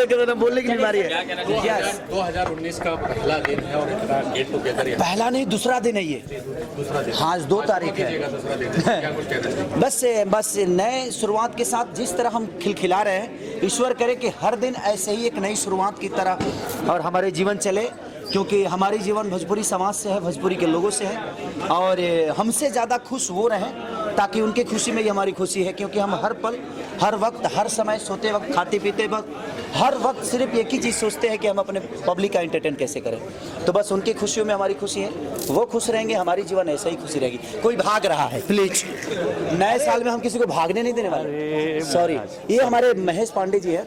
लेकर बोलने की बीमारी है। 2019 का पहला दिन है और इतना गेट टुगेदर पहला नहीं, दूसरा दिन है ये। दूसरा दिन, हाँ 2 तारीख है। दूसरा दिन क्या कुछ कहना चाहिए? बस नए शुरुआत के साथ जिस तरह हम खिलखिला रहे हैं, ईश्वर करे कि हर दिन ऐसे ही एक नई शुरुआत की तरह और हमारे जीवन चले, क्योंकि हमारी जीवन भोजपुरी समाज से है, भोजपुरी के लोगों से है और हमसे ज़्यादा खुश वो रहें ताकि उनके खुशी में ही हमारी खुशी है। क्योंकि हम हर पल, हर वक्त, हर समय, सोते वक्त, खाते पीते वक्त, हर वक्त सिर्फ एक ही चीज़ सोचते हैं कि हम अपने पब्लिक का एंटरटेन कैसे करें। तो बस उनकी खुशियों में हमारी खुशी है, वो खुश रहेंगे, हमारी जीवन ऐसा ही खुशी रहेगी। कोई भाग रहा है प्लीज, नए साल में हम किसी को भागने नहीं देने वाले। सॉरी, ये हमारे महेश पांडे जी है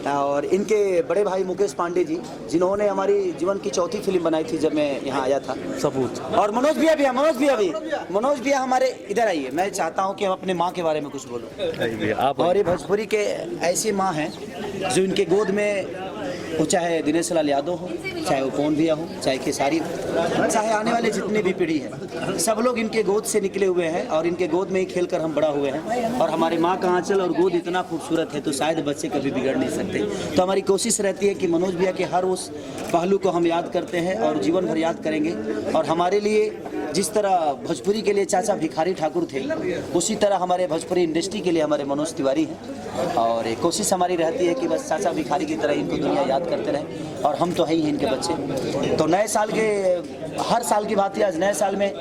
और इनके बड़े भाई मुकेश पांडे जी, जिन्होंने हमारी जीवन की चौथी फिल्म बनाई थी जब मैं यहाँ आया था, सबूत। और मनोज भैया भी, मनोज भैया हमारे इधर आइए। मैं चाहता हूँ कि हम अपने माँ के बारे में कुछ बोलो। और ये भोजपुरी के ऐसी माँ हैं जो इनके गोद में, वो चाहे दिनेश लाल यादव हो, चाहे वो पवन भैया हो, चाहे खेसारी हो, चाहे आने वाले जितनी भी पीढ़ी है, सब लोग इनके गोद से निकले हुए हैं और इनके गोद में ही खेलकर हम बड़ा हुए हैं। और हमारी माँ का आंचल और गोद इतना खूबसूरत है तो शायद बच्चे कभी बिगड़ नहीं सकते। तो हमारी कोशिश रहती है कि मनोज भैया के हर उस पहलू को हम याद करते हैं और जीवन भर याद करेंगे। और हमारे लिए जिस तरह भोजपुरी के लिए चाचा भिखारी ठाकुर थे, उसी तरह हमारे भोजपुरी इंडस्ट्री के लिए हमारे मनोज तिवारी हैं। और कोशिश हमारी रहती है कि बस चाचा भिखारी की तरह इनको दुनिया याद करते रहें और हम तो है ही इनके बच्चे। तो नए साल के, हर साल की बात है, आज नए साल में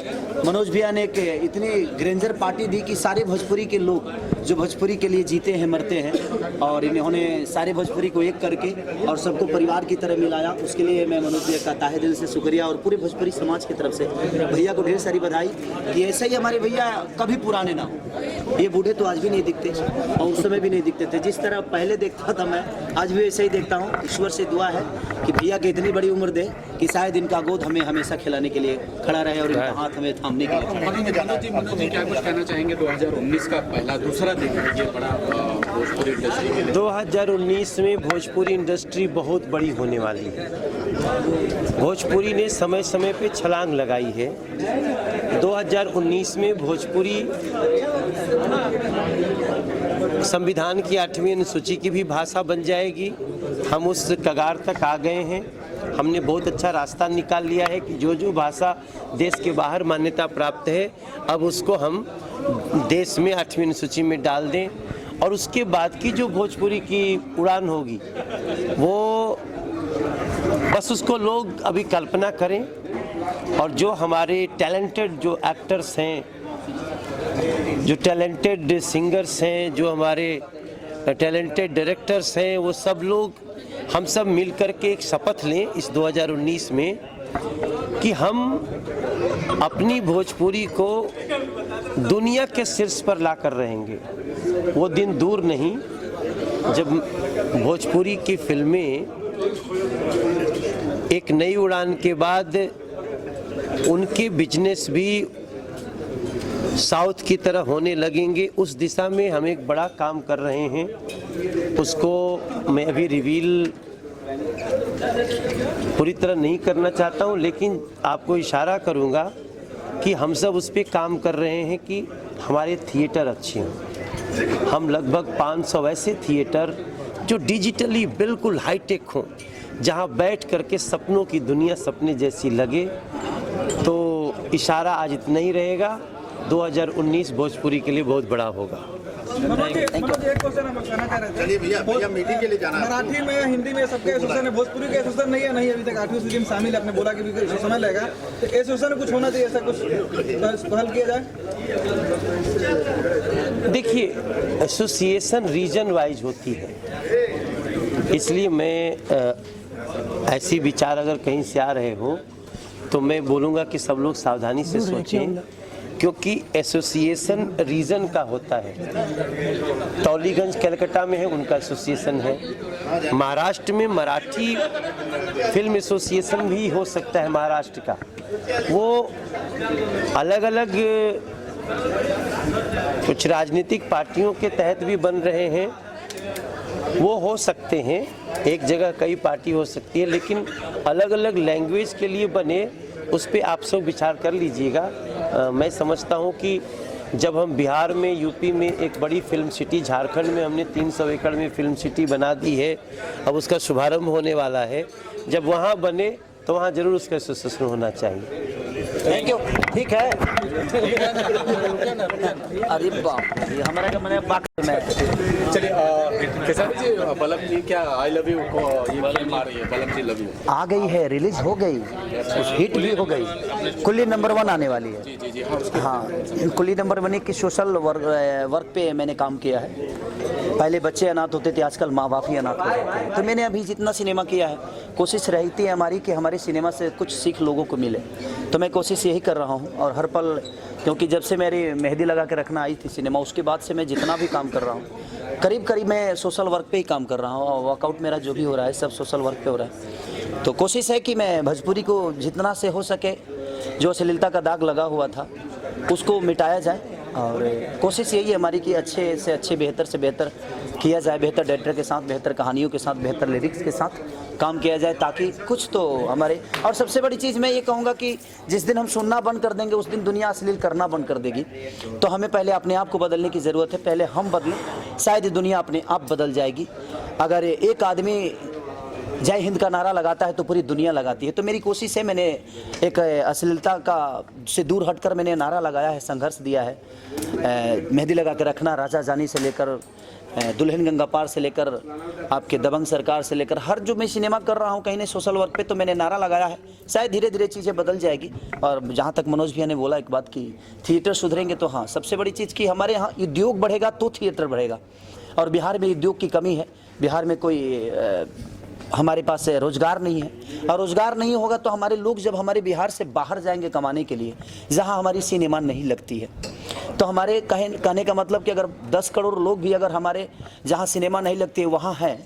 मनोज भैया ने एक इतनी ग्रेंजर पार्टी दी कि सारे भोजपुरी के लोग जो भोजपुरी के लिए जीते हैं, मरते हैं, और इन्होंने सारे भोजपुरी को एक करके और सबको परिवार की तरह मिलाया। उसके लिए मैं मनोज भैया का ताहे दिल से शुक्रिया और पूरे भोजपुरी समाज की तरफ से भैया को ढेर सारी बधाई कि ऐसे ही हमारे भैया कभी पुराने ना हो। ये बूढ़े तो आज भी नहीं दिखते और उस समय भी नहीं दिखते थे। जिस तरह पहले देखता था मैं, आज भी ऐसे ही देखता हूँ। ईश्वर से दुआ है कि भैया की इतनी बड़ी उम्र दे कि शायद इनका गोद हमें हमेशा खिलाने के लिए खड़ा रहे और इनका हाथ हमें थामने के लिए। मनोज जी क्या कुछ कहना चाहेंगे? 2019 का पहला, दूसरा दिन है ये बड़ा भोजपुरी इंडस्ट्री के लिए। 2019 में भोजपुरी इंडस्ट्री बहुत बड़ी होने वाली है। भोजपुरी ने समय समय पे छलांग लगाई है। 2019 में भोजपुरी संविधान की 8वीं अनुसूची की भी भाषा बन जाएगी। हम उस कगार तक आ गए हैं। हमने बहुत अच्छा रास्ता निकाल लिया है कि जो जो भाषा देश के बाहर मान्यता प्राप्त है, अब उसको हम देश में 8वीं अनुसूची में डाल दें। और उसके बाद की जो भोजपुरी की उड़ान होगी, वो बस उसको लोग अभी कल्पना करें। और जो हमारे टैलेंटेड जो एक्टर्स हैं, जो टैलेंटेड सिंगर्स हैं, जो हमारे टैलेंटेड डायरेक्टर्स हैं, वो सब लोग, हम सब मिल कर के एक शपथ लें इस 2019 में कि हम अपनी भोजपुरी को दुनिया के शीर्ष पर ला कर रहेंगे। वो दिन दूर नहीं जब भोजपुरी की फिल्में एक नई उड़ान के बाद उनके बिजनेस भी साउथ की तरह होने लगेंगे। उस दिशा में हम एक बड़ा काम कर रहे हैं। उसको मैं अभी रिवील पूरी तरह नहीं करना चाहता हूं, लेकिन आपको इशारा करूंगा कि हम सब उस पर काम कर रहे हैं कि हमारे थिएटर अच्छे हों। हम लगभग 500 ऐसे थिएटर जो डिजिटली बिल्कुल हाईटेक हों, जहां बैठ करके सपनों की दुनिया सपने जैसी लगे। तो इशारा आज इतना ही रहेगा। 2019 भोजपुरी के लिए बहुत बड़ा होगा। मनोज एक क्वेश्चन हम कहना चाह रहे थे। चलिए भैया मीटिंग के लिए जाना है। मराठी में, हिंदी में सबके एसोसिएशन है, भोजपुरी के एसोसिएशन नहीं है, नहीं अभी तक 8वीं सूची में शामिल है। आपने बोला कि भी समय लगेगा, तो एसोसिएशन में कुछ होना चाहिए, ऐसा कुछ पहल किया जाए। देखिए, एसोसिएशन रीजन वाइज होती है, इसलिए मैं ऐसी विचार अगर कहीं से आ रहे हो तो मैं बोलूँगा कि सब लोग सावधानी से सोचें, क्योंकि एसोसिएशन रीजन का होता है। टॉलीगंज कलकत्ता में है, उनका एसोसिएशन है। महाराष्ट्र में मराठी फिल्म एसोसिएशन भी हो सकता है महाराष्ट्र का। वो अलग अलग कुछ राजनीतिक पार्टियों के तहत भी बन रहे हैं, वो हो सकते हैं। एक जगह कई पार्टी हो सकती है, लेकिन अलग अलग लैंग्वेज के लिए बने, उस पर आप सब विचार कर लीजिएगा। मैं समझता हूँ कि जब हम बिहार में, यूपी में एक बड़ी फिल्म सिटी, झारखंड में हमने 300 एकड़ में फिल्म सिटी बना दी है, अब उसका शुभारंभ होने वाला है। जब वहाँ बने तो वहाँ जरूर उसका एसोसिएशन होना चाहिए। Thank you. ठीक है। अरे बाप रे, हमारा का मैंने बात में चलिए खेसारी जी, बलम जी क्या आई लव यू को ये फिल्म आ रही है, बलम जी लव यू आ गई है, रिलीज हो गई, उस हिट भी हो गई, कुल्ली नंबर 1 आने वाली है। जी जी जी हाँ उसकी हाँ, कुल्ली नंबर 1 की सोशल वर्क पे मैंने काम किया है। पहले बच्चे अनाथ होते थे, आजकल माँ बाप ही अनाथ हो जाते हैं। तो मैंने अभी जितना सिनेमा किया है, कोशिश रहती है हमारी कि हमारे सिनेमा से कुछ सीख लोगों को मिले। तो मैं कोशिश यही कर रहा हूँ और हर पल, क्योंकि जब से मेरी मेहंदी लगा के रखना आई थी सिनेमा, उसके बाद से मैं जितना भी काम कर रहा हूँ, करीब मैं सोशल वर्क पे ही काम कर रहा हूँ और वर्कआउट मेरा जो भी हो रहा है सब सोशल वर्क पे हो रहा है। तो कोशिश है कि मैं भोजपुरी को जितना से हो सके, जो अश्लीलता का दाग लगा हुआ था उसको मिटाया जाए। और कोशिश यही है हमारी कि अच्छे से अच्छे, बेहतर से बेहतर किया जाए, बेहतर डायरेक्टर के साथ, बेहतर कहानियों के साथ, बेहतर लिरिक्स के साथ काम किया जाए, ताकि कुछ तो हमारे। और सबसे बड़ी चीज़ मैं ये कहूँगा कि जिस दिन हम सुनना बंद कर देंगे उस दिन दुनिया अश्लील करना बंद कर देगी। तो हमें पहले अपने आप को बदलने की ज़रूरत है, पहले हम बदलें, शायद दुनिया अपने आप बदल जाएगी। अगर एक आदमी जय हिंद का नारा लगाता है तो पूरी दुनिया लगाती है। तो मेरी कोशिश है, मैंने एक अश्लीलता का से दूर हटकर मैंने नारा लगाया है, संघर्ष दिया है। मेहंदी लगा के रखना, राजा जानी से लेकर दुल्हन गंगा पार से लेकर आपके दबंग सरकार से लेकर हर जो मैं सिनेमा कर रहा हूँ कहीं नहीं सोशल वर्क पे, तो मैंने नारा लगाया है। शायद धीरे धीरे चीज़ें बदल जाएगी। और जहाँ तक मनोज भैया ने बोला एक बात की थिएटर सुधरेंगे, तो हाँ, सबसे बड़ी चीज़ कि हमारे यहाँ उद्योग बढ़ेगा तो थिएटर बढ़ेगा। और बिहार में उद्योग की कमी है, बिहार में कोई हमारे पास रोज़गार नहीं है। और रोज़गार नहीं होगा तो हमारे लोग जब हमारे बिहार से बाहर जाएंगे कमाने के लिए, जहाँ हमारी सिनेमा नहीं लगती है, तो हमारे कहने का मतलब कि अगर 10 करोड़ लोग भी अगर हमारे जहाँ सिनेमा नहीं लगती है वहाँ हैं,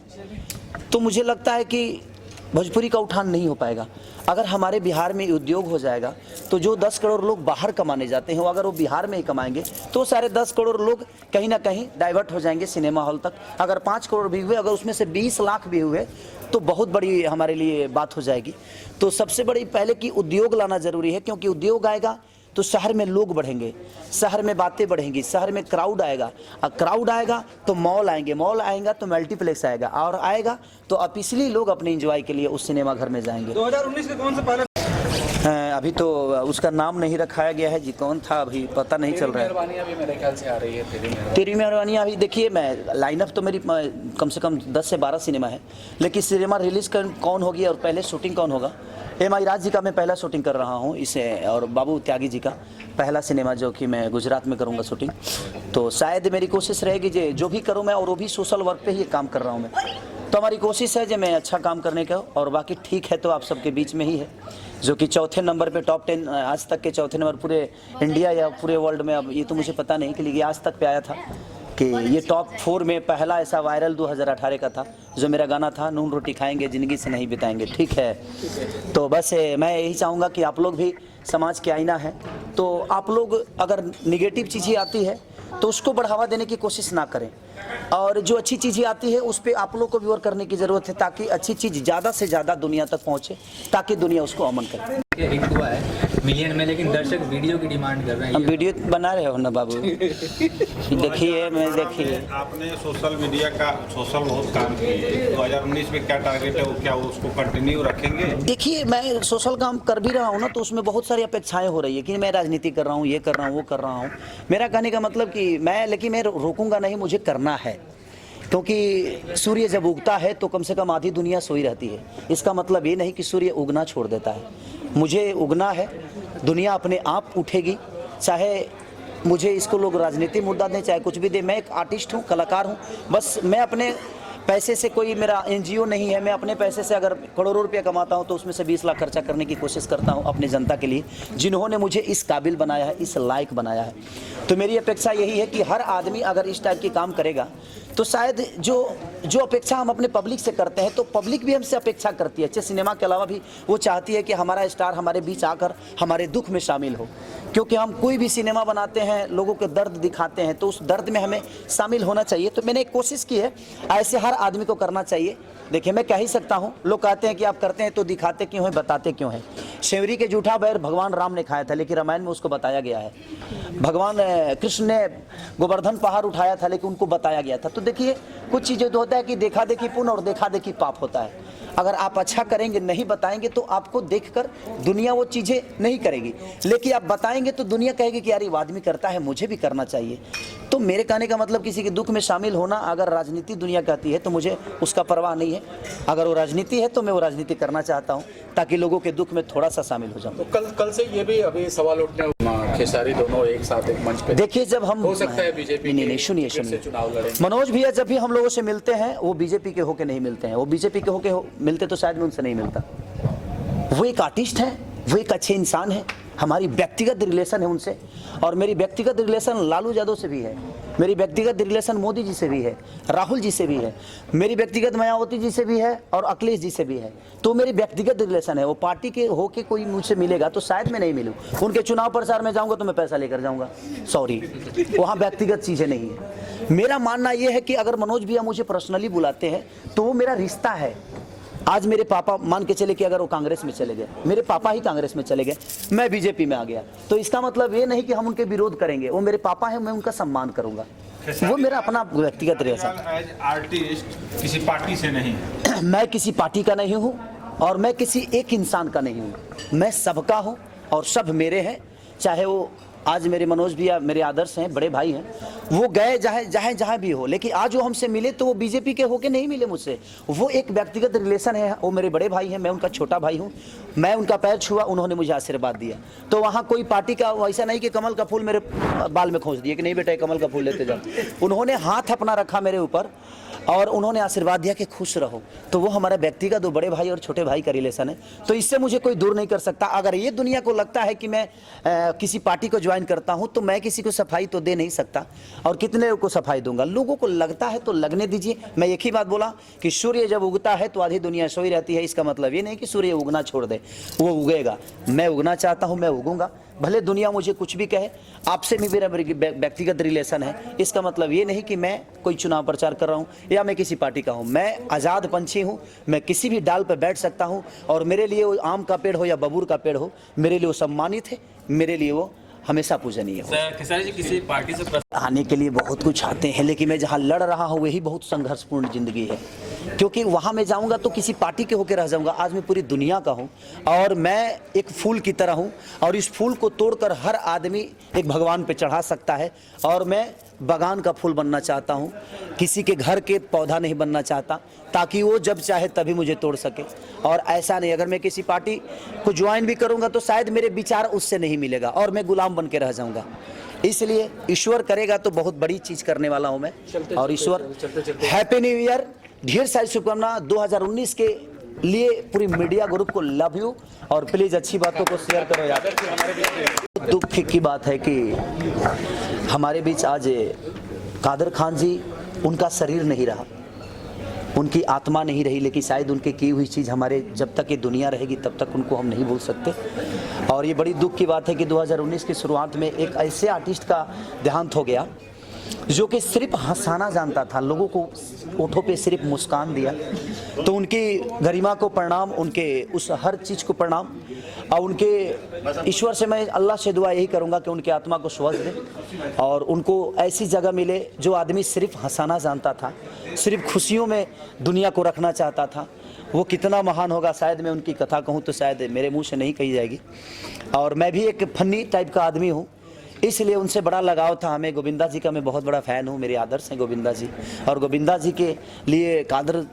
तो मुझे लगता है कि भोजपुरी का उठान नहीं हो पाएगा। अगर हमारे बिहार में उद्योग हो जाएगा तो जो 10 करोड़ लोग बाहर कमाने जाते हैं, वो अगर वो बिहार में ही कमाएंगे तो सारे 10 करोड़ लोग कहीं ना कहीं डाइवर्ट हो जाएंगे सिनेमा हॉल तक। अगर 5 करोड़ भी हुए, अगर उसमें से 20 लाख भी हुए, तो बहुत बड़ी हमारे लिए बात हो जाएगी। तो सबसे बड़ी पहले कि उद्योग लाना ज़रूरी है, क्योंकि उद्योग आएगा तो शहर में लोग बढ़ेंगे, शहर में बातें बढ़ेंगी, शहर में क्राउड आएगा, और क्राउड आएगा तो मॉल आएंगे, मॉल आएगा तो मल्टीप्लेक्स आएगा, और आएगा तो अब इसलिए लोग अपने एंजॉय के लिए उस सिनेमा घर में जाएंगे। 2019 के कौन से पहले अभी तो उसका नाम नहीं रखाया गया है जी, कौन था अभी पता नहीं चल रहा है। मेहरबानी अभी मेरे ख्याल से आ रही है, तेरी मेहरबानी। अभी देखिए, मैं लाइनअप तो मेरी कम से कम 10 से 12 सिनेमा है, लेकिन सिनेमा रिलीज़ कौन होगी और पहले शूटिंग कौन होगा। एम.आई. राज जी का मैं पहला शूटिंग कर रहा हूँ इसे, और बाबू त्यागी जी का पहला सिनेमा जो कि मैं गुजरात में करूँगा शूटिंग। तो शायद मेरी कोशिश रहेगी जो भी करूँ मैं, और वो भी सोशल वर्क पे ही काम कर रहा हूँ मैं। तो हमारी कोशिश है जो मैं अच्छा काम करने का, और बाकी ठीक है तो आप सबके बीच में ही है, जो कि चौथे नंबर पे टॉप 10 आज तक के चौथे नंबर पूरे इंडिया या पूरे वर्ल्ड में, अब ये तो मुझे पता नहीं कि लेकिन आज तक पे आया था कि ये टॉप 4 में पहला ऐसा वायरल 2018 का था, जो मेरा गाना था, नून रोटी खाएंगे ज़िंदगी से नहीं बिताएंगे। ठीक है, तो बस मैं यही चाहूँगा कि आप लोग भी समाज के आईना है, तो आप लोग अगर निगेटिव चीज़ें आती है तो उसको बढ़ावा देने की कोशिश ना करें, और जो अच्छी चीज़ें आती है उस पर आप लोग को भी और करने की ज़रूरत है, ताकि अच्छी चीज़ ज़्यादा से ज़्यादा दुनिया तक पहुँचे, ताकि दुनिया उसको अमन करे। हिट हुआ है मिलियन में, लेकिन दर्शक वीडियो की डिमांड कर रहे हैं। हम वीडियो बना रहे हो ना बाबू, देखिए मैं देखिए आपने सोशल मीडिया का सोशल बहुत काम किए, 2019 में क्या टारगेट है, वो क्या उसको कंटिन्यू रखेंगे? देखिए, मैं सोशल काम कर भी रहा हूँ ना, तो उसमें बहुत सारी अपेक्षाएं हो रही है कि मैं राजनीति कर रहा हूँ, ये कर रहा हूँ, वो कर रहा हूँ। मेरा कहने का मतलब कि लेकिन मैं रोकूंगा नहीं, मुझे करना है, क्योंकि सूर्य जब उगता है तो कम से कम आधी दुनिया सोई रहती है। इसका मतलब ये नहीं कि सूर्य उगना छोड़ देता है, मुझे उगना है, दुनिया अपने आप उठेगी, चाहे मुझे इसको लोग राजनीति मुद्दा दें, चाहे कुछ भी दे। मैं एक आर्टिस्ट हूँ, कलाकार हूँ, बस मैं अपने पैसे से, कोई मेरा एनजीओ नहीं है, मैं अपने पैसे से अगर करोड़ों रुपया कमाता हूँ तो उसमें से 20 लाख खर्चा करने की कोशिश करता हूँ अपने जनता के लिए, जिन्होंने मुझे इस काबिल बनाया है, इस लायक बनाया है। तो मेरी अपेक्षा यही है कि हर आदमी अगर इस टाइप की काम करेगा तो शायद जो अपेक्षा हम अपने पब्लिक से करते हैं, तो पब्लिक भी हमसे अपेक्षा करती है। अच्छे सिनेमा के अलावा भी वो चाहती है कि हमारा स्टार हमारे बीच आकर हमारे दुख में शामिल हो, क्योंकि हम कोई भी सिनेमा बनाते हैं, लोगों के दर्द दिखाते हैं, तो उस दर्द में हमें शामिल होना चाहिए। तो मैंने एक कोशिश की है, ऐसे हर आदमी को करना चाहिए। देखिए, मैं कह ही सकता हूँ, लोग कहते हैं कि आप करते हैं तो दिखाते क्यों हैं, बताते क्यों हैं। शेवरी के जूठा बैर भगवान राम ने खाया था, लेकिन रामायण में उसको बताया गया है। भगवान कृष्ण ने गोवर्धन पहाड़ उठाया था, लेकिन उनको बताया गया था। तो देखिए, कुछ चीज़ें तो होता है कि देखा देखी पुण्य और देखा देखी पाप होता है। अगर आप अच्छा करेंगे, नहीं बताएंगे, तो आपको देखकर दुनिया वो चीज़ें नहीं करेगी, लेकिन आप बताएंगे तो दुनिया कहेगी कि यार ये आदमी करता है, मुझे भी करना चाहिए। तो मेरे कहने का मतलब, किसी के दुख में शामिल होना अगर राजनीति दुनिया कहती है तो मुझे उसका परवाह नहीं है। अगर वो राजनीति है तो मैं वो राजनीति करना चाहता हूँ, ताकि लोगों के दुख में थोड़ा सा शामिल हो जाऊँ। तो कल से ये भी अभी सवाल उठने, खेसारी दोनों एक साथ एक मंच पे, देखिए, जब हम हो सकता है बीजेपी नहीं, सुनिए चुनाव लड़े। मनोज भैया जब भी हम लोगों से मिलते हैं, वो बीजेपी के होके नहीं मिलते हैं। वो बीजेपी के होके मिलते तो शायद मैं उनसे नहीं मिलता। वो एक आर्टिस्ट है, वो एक अच्छे इंसान है। हमारी व्यक्तिगत रिलेशन है उनसे, और मेरी व्यक्तिगत रिलेशन लालू यादव से भी है, मेरी व्यक्तिगत रिलेशन मोदी जी से भी है, राहुल जी से भी है, मेरी व्यक्तिगत मायावती जी से भी है, और अखिलेश जी से भी है। तो मेरी व्यक्तिगत रिलेशन है। वो पार्टी के होके कोई मुझसे मिलेगा तो शायद मैं नहीं मिलूँ। उनके चुनाव प्रचार में जाऊँगा तो मैं पैसा लेकर जाऊँगा, सॉरी, वहाँ व्यक्तिगत चीज़ें नहीं है। मेरा मानना यह है कि अगर मनोज भैया मुझे पर्सनली बुलाते हैं तो वो मेरा रिश्ता है। आज मेरे पापा मान के चले कि अगर वो कांग्रेस में चले गए, मेरे पापा ही कांग्रेस में चले गए, मैं बीजेपी में आ गया, तो इसका मतलब ये नहीं कि हम उनके विरोध करेंगे। वो मेरे पापा हैं, मैं उनका सम्मान करूंगा। वो मेरा अपना व्यक्तिगत रिलेशन। एज आर्टिस्ट किसी पार्टी से नहीं है। मैं किसी पार्टी का नहीं हूँ, और मैं किसी एक इंसान का नहीं हूँ। मैं सबका हूँ और सब मेरे हैं। चाहे वो आज मेरे मनोज भैया मेरे आदर्श हैं, बड़े भाई हैं, वो गए जहाँ भी हो, लेकिन आज वो हमसे मिले तो वो बीजेपी के होके नहीं मिले मुझसे। वो एक व्यक्तिगत रिलेशन है। वो मेरे बड़े भाई हैं, मैं उनका छोटा भाई हूँ। मैं उनका पैर छुआ, उन्होंने मुझे आशीर्वाद दिया। तो वहाँ कोई पार्टी का ऐसा नहीं कि कमल का फूल मेरे बाल में खोस दिए कि नहीं बेटा कमल का फूल लेते जाओ। उन्होंने हाथ अपना रखा मेरे ऊपर और उन्होंने आशीर्वाद दिया कि खुश रहो। तो वो हमारा व्यक्तिगत दो बड़े भाई और छोटे भाई का रिलेशन है। तो इससे मुझे कोई दूर नहीं कर सकता। अगर ये दुनिया को लगता है कि मैं किसी पार्टी को ज्वाइन करता हूं, तो मैं किसी को सफाई तो दे नहीं सकता, और कितने को सफाई दूंगा। लोगों को लगता है तो लगने दीजिए। मैं एक ही बात बोला कि सूर्य जब उगता है तो आधी दुनिया सोई रहती है। इसका मतलब ये नहीं कि सूर्य उगना छोड़ दे, वो उगेगा। मैं उगना चाहता हूँ, मैं उगूंगा, भले दुनिया मुझे कुछ भी कहे। आपसे भी मेरा व्यक्तिगत रिलेशन है। इसका मतलब ये नहीं कि मैं कोई चुनाव प्रचार कर रहा हूँ या मैं किसी पार्टी का हूँ। मैं आज़ाद पंछी हूँ, मैं किसी भी डाल पर बैठ सकता हूँ, और मेरे लिए वो आम का पेड़ हो या बबूर का पेड़ हो, मेरे लिए वो सम्मानित है, मेरे लिए वो हमेशा पूजनीय हो। खेसारी जी किसी पार्टी से आने के लिए बहुत कुछ आते हैं, लेकिन मैं जहाँ लड़ रहा हूँ वही बहुत संघर्षपूर्ण जिंदगी है, क्योंकि वहाँ मैं जाऊँगा तो किसी पार्टी के होकर रह जाऊँगा। आज मैं पूरी दुनिया का हूँ, और मैं एक फूल की तरह हूँ, और इस फूल को तोड़कर हर आदमी एक भगवान पे चढ़ा सकता है। और मैं बागान का फूल बनना चाहता हूँ, किसी के घर के पौधा नहीं बनना चाहता, ताकि वो जब चाहे तभी मुझे तोड़ सके। और ऐसा नहीं, अगर मैं किसी पार्टी को ज्वाइन भी करूँगा तो शायद मेरे विचार उससे नहीं मिलेगा, और मैं गुलाम बन के रह जाऊँगा। इसलिए ईश्वर करेगा तो बहुत बड़ी चीज़ करने वाला हूँ मैं। और ईश्वर, हैप्पी न्यू ईयर, ढेर सारी शुभकामना 2019 के लिए पूरी मीडिया ग्रुप को लव यू, और प्लीज़ अच्छी बातों को शेयर करो यार। दुख की बात है कि हमारे बीच आज कादर खान जी, उनका शरीर नहीं रहा, उनकी आत्मा नहीं रही, लेकिन शायद उनकी की हुई चीज़ हमारे जब तक ये दुनिया रहेगी तब तक उनको हम नहीं भूल सकते। और ये बड़ी दुख की बात है कि 2019 की शुरुआत में एक ऐसे आर्टिस्ट का देहांत हो गया जो कि सिर्फ हंसाना जानता था, लोगों को ओठों पे सिर्फ मुस्कान दिया। तो उनकी गरिमा को प्रणाम, उनके उस हर चीज़ को प्रणाम, और उनके ईश्वर से मैं अल्लाह से दुआ यही करूँगा कि उनकी आत्मा को स्वस्थ दे, और उनको ऐसी जगह मिले जो आदमी सिर्फ हंसाना जानता था, सिर्फ खुशियों में दुनिया को रखना चाहता था। वो कितना महान होगा, शायद मैं उनकी कथा कहूँ तो शायद मेरे मुँह से नहीं कही जाएगी। और मैं भी एक फनी टाइप का आदमी हूँ, इसलिए उनसे बड़ा लगाव था हमें। गोविंदा जी का मैं बहुत बड़ा फ़ैन हूँ, मेरे आदर्श हैं गोविंदा जी, और गोविंदा जी के लिए कादर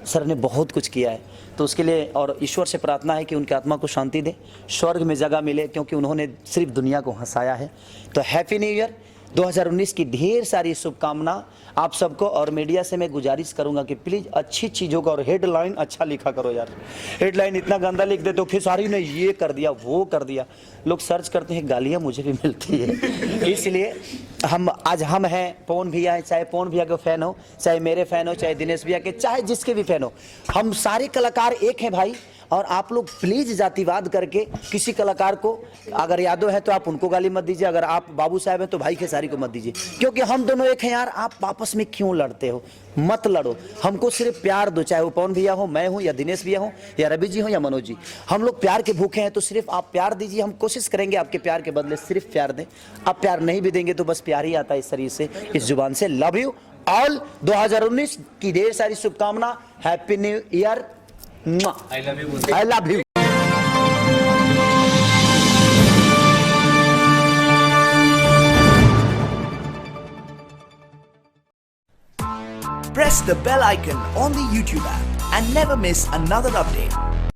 सर ने बहुत कुछ किया है। तो उसके लिए और ईश्वर से प्रार्थना है कि उनकी आत्मा को शांति दे, स्वर्ग में जगह मिले, क्योंकि उन्होंने सिर्फ दुनिया को हंसाया है। तो हैप्पी न्यू ईयर 2019 की ढेर सारी शुभकामना आप सबको। और मीडिया से मैं गुजारिश करूंगा कि प्लीज़ अच्छी चीज़ों का और हेडलाइन अच्छा लिखा करो यार। हेडलाइन इतना गंदा लिख देते हो, खेसारी ने ये कर दिया वो कर दिया, लोग सर्च करते हैं, गालियाँ मुझे भी मिलती है। इसलिए आज हम हैं, पवन भैया हैं, चाहे पवन भैया के फ़ैन हो, चाहे मेरे फ़ैन हो, चाहे दिनेश भैया के, चाहे जिसके भी फ़ैन हो, हम सारे कलाकार एक हैं भाई। और आप लोग प्लीज जातिवाद करके किसी कलाकार को, अगर यादव है तो आप उनको गाली मत दीजिए, अगर आप बाबू साहब हैं तो भाई खेसारी को मत दीजिए, क्योंकि हम दोनों एक हैं यार। आप आपस में क्यों लड़ते हो? मत लड़ो। हमको सिर्फ प्यार दो, चाहे वो पवन भैया हो, मैं हूं, या दिनेश भैया हो, या रवि जी हो, या मनोज जी। हम लोग प्यार के भूखे हैं, तो सिर्फ आप प्यार दीजिए। हम कोशिश करेंगे आपके प्यार के बदले सिर्फ प्यार दें। आप प्यार नहीं भी देंगे तो बस प्यार ही आता है इस शरीर से, इस जुबान से। Love you all. 2019 की ढेर सारी शुभकामना। Happy new year. I love you. I love you. Press the bell icon on the YouTube app and never miss another update.